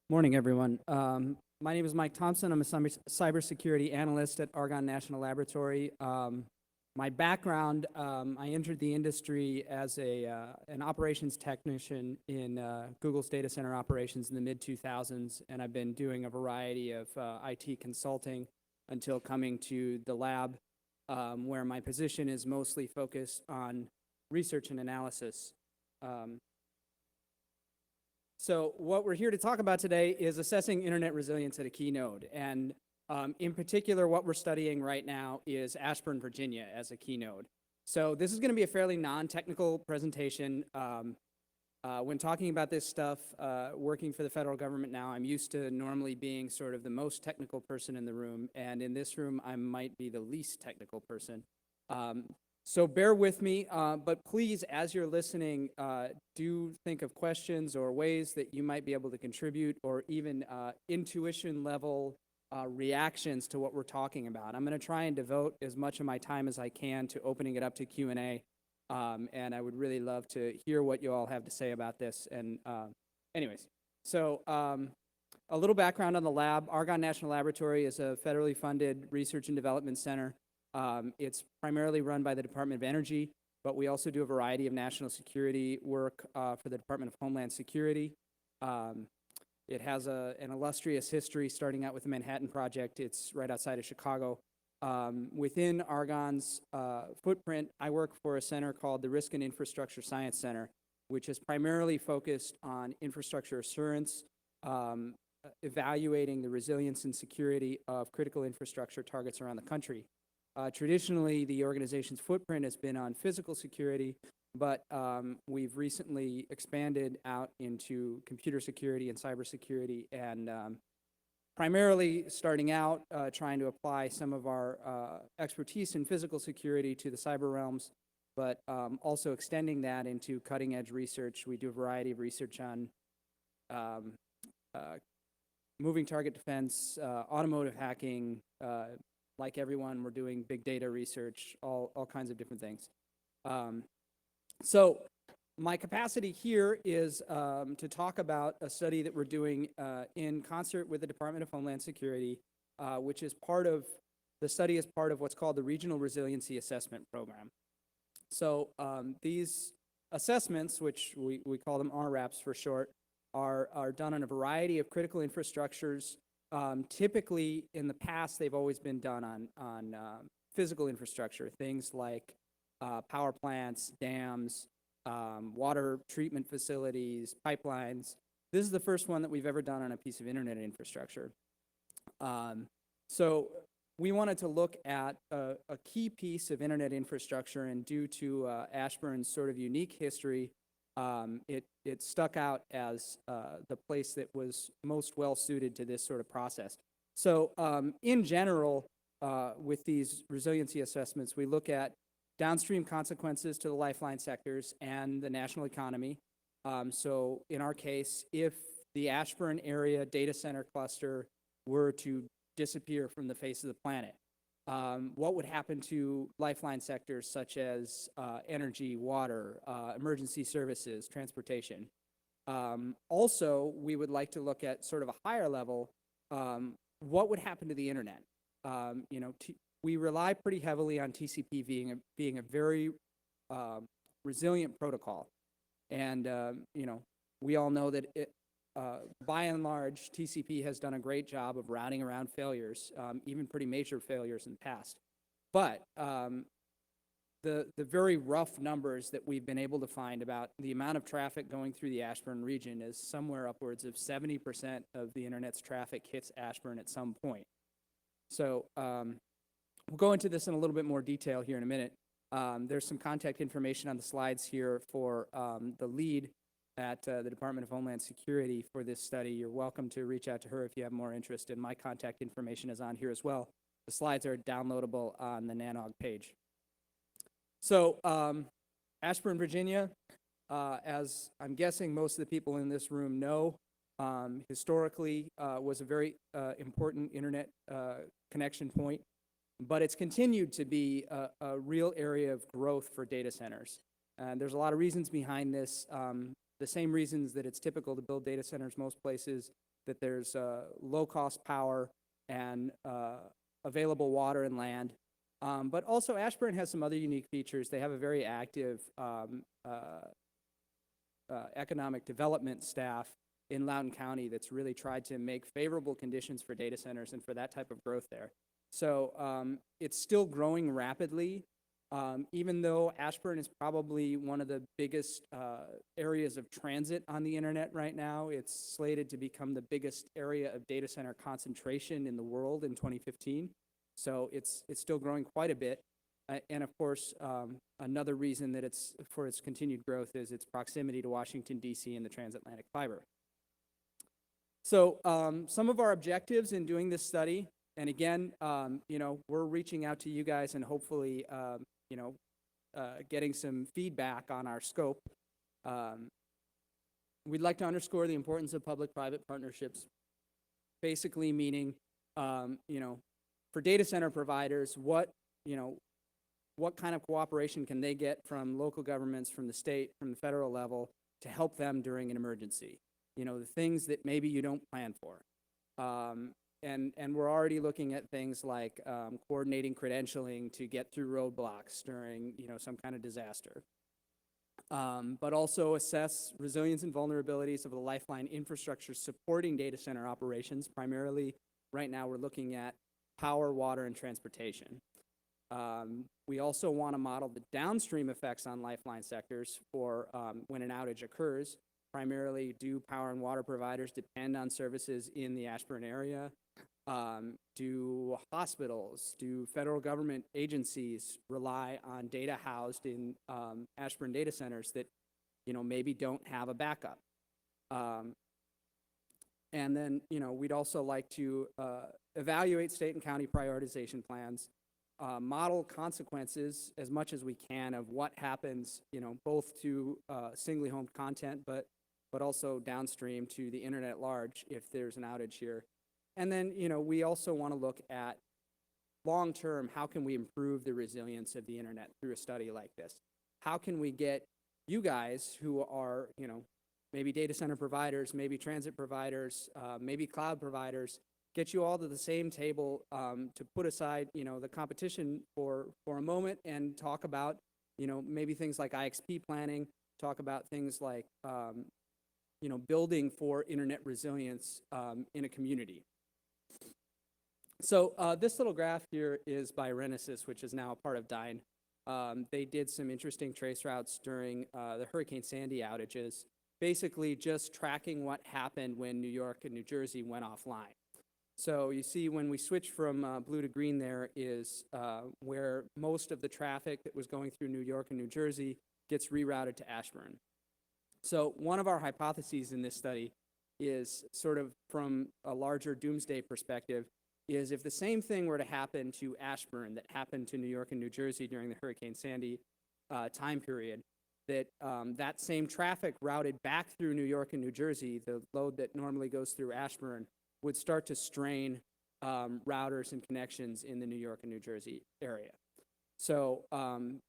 Morning, everyone. My name is Mike Thompson. I'm a cybersecurity analyst at Argonne National Laboratory. My background, I entered the industry as an operations technician in Google's data center operations in the mid-2000s, and I've been doing a variety of IT consulting until coming to the lab, where my position is mostly focused on research and analysis. So what we're here to talk about today is assessing internet resilience at a key node. And in particular, what we're studying right now is Ashburn, Virginia as a key node. So this is going to be a fairly non-technical presentation. When talking about this stuff, working for the federal government now, I'm used to normally being sort of the most technical person in the room. And in this room, I might be the least technical person. So bear with me, but please, as you're listening, do think of questions or ways that you might be able to contribute, or even intuition level reactions to what we're talking about. I'm going to try and devote as much of my time as I can to opening it up to Q&A, and I would really love to hear what you all have to say about this. And anyways, so a little background on the lab. Argonne National Laboratory is a federally funded research and development center. It's primarily run by the Department of Energy, but we also do a variety of national security work for the Department of Homeland Security. It has an illustrious history, starting out with the Manhattan Project. It's right outside of Chicago. Within Argonne's footprint, I work for a center called the Risk and Infrastructure Science Center, which is primarily focused on infrastructure assurance, evaluating the resilience and security of critical infrastructure targets around the country. Traditionally, the organization's footprint has been on physical security, but we've recently expanded out into computer security and cybersecurity, and primarily starting out trying to apply some of our expertise in physical security to the cyber realms, but also extending that into cutting-edge research. We do a variety of research on moving target defense, automotive hacking. Like everyone, we're doing big data research, all kinds of different things. So my capacity here is to talk about a study that we're doing in concert with the Department of Homeland Security, which is the study is part of what's called the Regional Resiliency Assessment Program. So these assessments, which we call them RRAPs for short, are done on a variety of critical infrastructures. Typically, in the past, they've always been done on physical infrastructure, things like power plants, dams, water treatment facilities, pipelines. This is the first one that we've ever done on a piece of internet infrastructure. So we wanted to look at a key piece of internet infrastructure, and due to Ashburn's sort of unique history, it stuck out as the place that was most well suited to this sort of process. So in general, with these resiliency assessments, we look at downstream consequences to the lifeline sectors and the national economy. So in our case, if the Ashburn area data center cluster were to disappear from the face of the planet, what would happen to lifeline sectors such as energy, water, emergency services, transportation? Also, we would like to look at sort of a higher level, what would happen to the internet? We rely pretty heavily on TCP being a very resilient protocol. And, we all know that by and large, TCP has done a great job of routing around failures, even pretty major failures in the past. But the very rough numbers that we've been able to find about the amount of traffic going through the Ashburn region is somewhere upwards of 70% of the internet's traffic hits Ashburn at some point. So we'll go into this in a little bit more detail here in a minute. There's some contact information on the slides here for the lead at the Department of Homeland Security for this study. You're welcome to reach out to her if you have more interest, and my contact information is on here as well. The slides are downloadable on the NANOG page. So Ashburn, Virginia, as I'm guessing most of the people in this room know, historically was a very important internet connection point, but it's continued to be a real area of growth for data centers. And there's a lot of reasons behind this. The same reasons that it's typical to build data centers most places. that there's low-cost power and available water and land. But also Ashburn has some other unique features. They have a very active economic development staff in Loudoun County that's really tried to make favorable conditions for data centers and for that type of growth there. So it's still growing rapidly, even though Ashburn is probably one of the biggest areas of transit on the internet right now. It's slated to become the biggest area of data center concentration in the world in 2015. So it's still growing quite a bit. And of course, another reason that it's for its continued growth is its proximity to Washington, D.C. and the transatlantic fiber. So some of our objectives in doing this study, and again, we're reaching out to you guys and hopefully, getting some feedback on our scope. We'd like to underscore the importance of public-private partnerships, basically meaning, for data center providers, what kind of cooperation can they get from local governments, from the state, from the federal level to help them during an emergency? The things that maybe you don't plan for. And we're already looking at things like coordinating credentialing to get through roadblocks during, some kind of disaster. But also assess resilience and vulnerabilities of the lifeline infrastructure supporting data center operations. Primarily, right now, we're looking at power, water, and transportation. We also want to model the downstream effects on lifeline sectors for when an outage occurs. Primarily, do power and water providers depend on services in the Ashburn area? Do hospitals, do federal government agencies rely on data housed in Ashburn data centers that, maybe don't have a backup? And then, we'd also like to evaluate state and county prioritization plans, model consequences as much as we can of what happens, both to singly homed content, but also downstream to the internet at large if there's an outage here. And then, we also want to look at long-term, how can we improve the resilience of the internet through a study like this? How can we get you guys who are, maybe data center providers, maybe transit providers, maybe cloud providers, get you all to the same table to put aside, the competition for a moment and talk about, maybe things like IXP planning, talk about things like, building for internet resilience in a community. So this little graph here is by Renesas, which is now a part of Dyne. They did some interesting trace routes during the Hurricane Sandy outages, basically just tracking what happened when New York and New Jersey went offline. So you see when we switch from blue to green there is where most of the traffic that was going through New York and New Jersey gets rerouted to Ashburn. So one of our hypotheses in this study is sort of from a larger doomsday perspective is if the same thing were to happen to Ashburn that happened to New York and New Jersey during the Hurricane Sandy time period, that that same traffic routed back through New York and New Jersey, the load that normally goes through Ashburn, would start to strain routers and connections in the New York and New Jersey area. So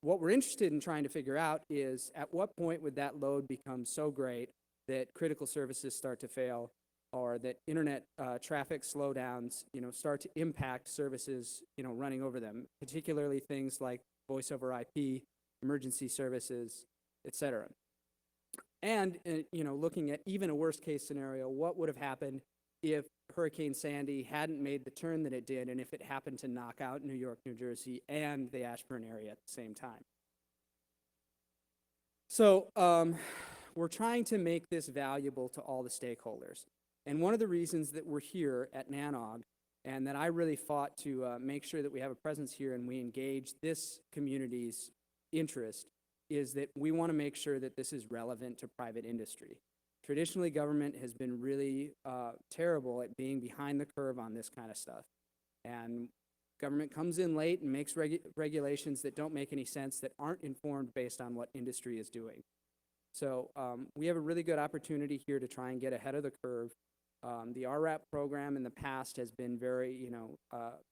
what we're interested in trying to figure out is at what point would that load become so great that critical services start to fail or that internet traffic slowdowns, start to impact services, running over them, particularly things like voice over IP, emergency services, et cetera. And, looking at even a worst case scenario, what would have happened if Hurricane Sandy hadn't made the turn that it did and if it happened to knock out New York, New Jersey, and the Ashburn area at the same time. So we're trying to make this valuable to all the stakeholders. And one of the reasons that we're here at NANOG and that I really fought to make sure that we have a presence here and we engage this community's interest is that we want to make sure that this is relevant to private industry. Traditionally, government has been really terrible at being behind the curve on this kind of stuff. And government comes in late and makes regulations that don't make any sense, that aren't informed based on what industry is doing. So we have a really good opportunity here to try and get ahead of the curve. The RRAP program in the past has been very,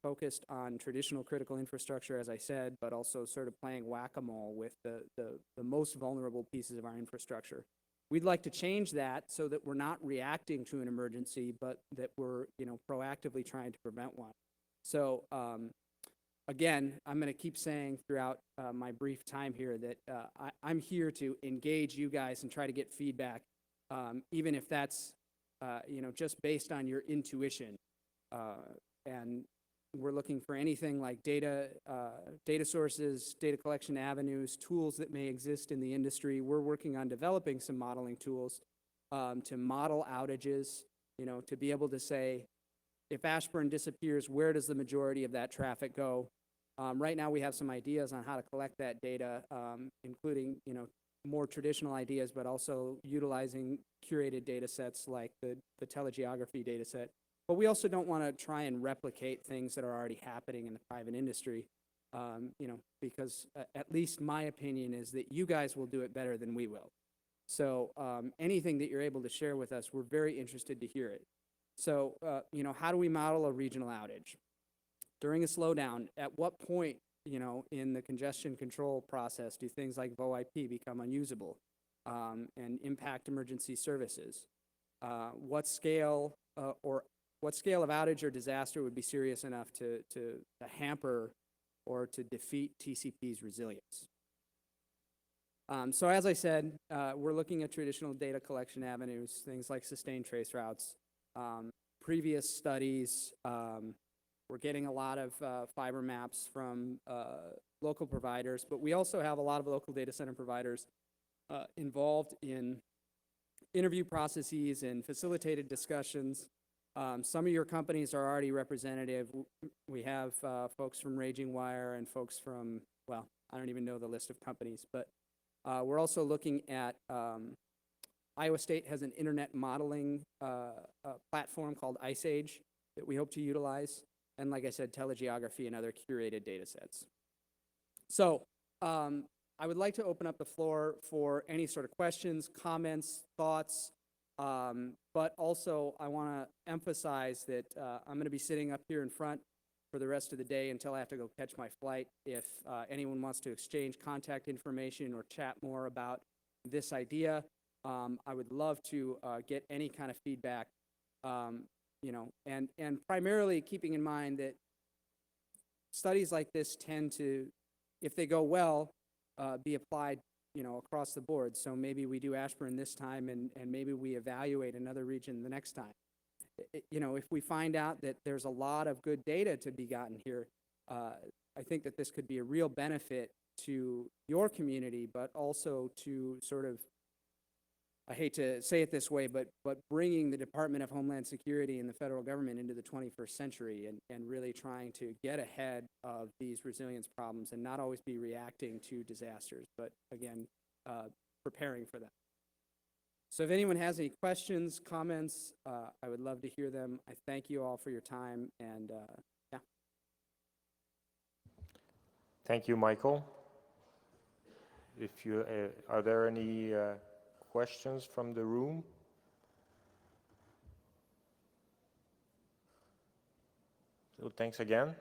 focused on traditional critical infrastructure, as I said, but also sort of playing whack-a-mole with the most vulnerable pieces of our infrastructure. We'd like to change that so that we're not reacting to an emergency, but that we're, proactively trying to prevent one. So, again, I'm going to keep saying throughout my brief time here that I'm here to engage you guys and try to get feedback, even if that's, just based on your intuition. And we're looking for anything like data sources, data collection avenues, tools that may exist in the industry. We're working on developing some modeling tools to model outages, to be able to say, if Ashburn disappears, where does the majority of that traffic go? Right now, we have some ideas on how to collect that data, including, more traditional ideas, but also utilizing curated data sets like the telegeography data set. But we also don't want to try and replicate things that are already happening in the private industry, because at least my opinion is that you guys will do it better than we will. So anything that you're able to share with us, we're very interested to hear it. So, how do we model a regional outage? During a slowdown, at what point, in the congestion control process do things like VoIP become unusable and impact emergency services? What scale of outage or disaster would be serious enough to hamper or to defeat TCP's resilience? So as I said, we're looking at traditional data collection avenues, things like sustained trace routes. Previous studies, we're getting a lot of fiber maps from local providers, but we also have a lot of local data center providers involved in interview processes and facilitated discussions. Some of your companies are already representative. We have folks from Raging Wire and folks from, well, I don't even know the list of companies, but we're also looking at Iowa State has an internet modeling platform called Ice Age that we hope to utilize. And like I said, telegeography and other curated data sets. So I would like to open up the floor for any sort of questions, comments, thoughts, but also I want to emphasize that I'm going to be sitting up here in front for the rest of the day until I have to go catch my flight. If anyone wants to exchange contact information or chat more about this idea, I would love to get any kind of feedback. And primarily keeping in mind that studies like this tend to, if they go well, be applied, across the board. So maybe we do Ashburn this time and maybe we evaluate another region the next time. If we find out that there's a lot of good data to be gotten here, I think that this could be a real benefit to your community, but also to sort of, I hate to say it this way, but bringing the Department of Homeland Security and the federal government into the 21st century and really trying to get ahead of these resilience problems and not always be reacting to disasters, but again, preparing for them. So if anyone has any questions, comments, I would love to hear them. I thank you all for your time, and yeah. Thank you, Michael. If you are there any questions from the room? So thanks again.